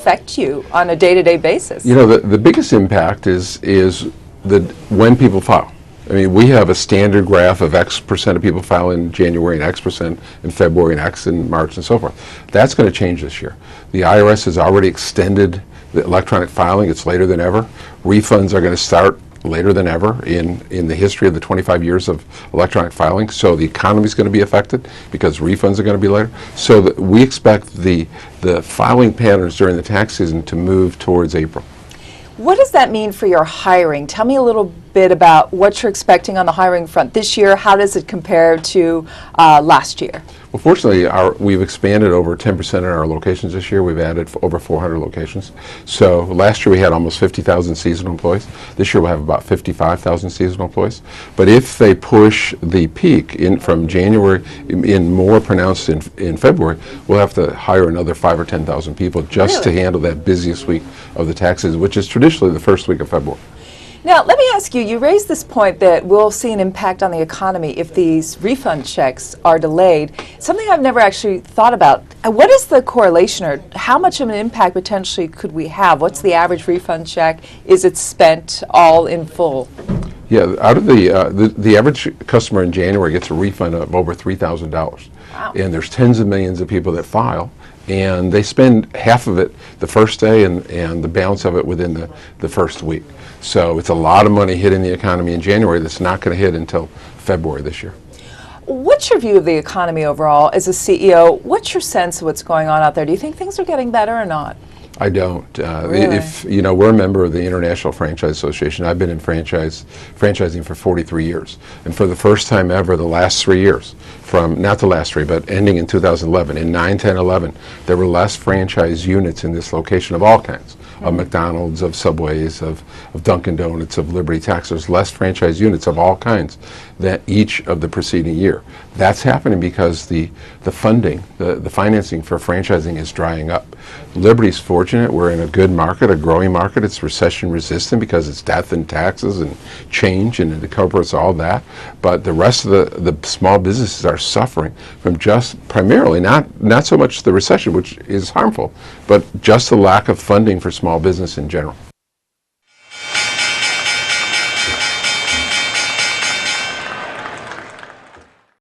affect you on a day-to-day basis? You know, the biggest impact is when people file. I mean, we have a standard graph of X percent of people file in January and X percent in February and X in March and so forth. That's going to change this year. The IRS has already extended the electronic filing. It's later than ever. Refunds are going to start later than ever in the history of the 25 years of electronic filing. So the economy is going to be affected because refunds are going to be later. So we expect the filing patterns during the tax season to move towards April. What does that mean for your hiring? Tell me a little bit about what you're expecting on the hiring front this year. How does it compare to last year? Well, fortunately, we've expanded over 10% in our locations this year. We've added over 400 locations. So last year we had almost 50,000 seasonal employees. This year we'll have about 55,000 seasonal employees. But if they push the peak from January in more pronounced in February, we'll have to hire another 5,000 or 10,000 people just to handle that busiest week of the tax season, which is traditionally the first week of February. Now, let me ask you, you raised this point that we'll see an impact on the economy if these refund checks are delayed. Something I've never actually thought about. What is the correlation, or how much of an impact potentially could we have? What's the average refund check? Is it spent all in full? Yeah, out of the average customer in January gets a refund of over $3,000. Wow. And there's tens of millions of people that file, and they spend half of it the first day and the balance of it within the first week. So it's a lot of money hitting the economy in January that's not going to hit until February this year. What's your view of the economy overall as a CEO? What's your sense of what's going on out there? Do you think things are getting better or not? I don't. Really? If you know, we're a member of the International Franchise Association. I've been in franchising for 43 years, and for the first time ever, the last 3 years, from not the last three, but ending in 2011, in 9, 10, 11, there were less franchise units in this location of all kinds, of McDonald's, of Subways, of Dunkin' Donuts, of Liberty Tax. There's less franchise units of all kinds than each of the preceding year. That's happening because the funding, the financing for franchising is drying up. Liberty's fortunate. We're in a good market, a growing market. It's recession resistant because it's death and taxes and change, and it incorporates all that. But the rest of the small businesses are suffering from just primarily not so much the recession, which is harmful, but just the lack of funding for small business in general.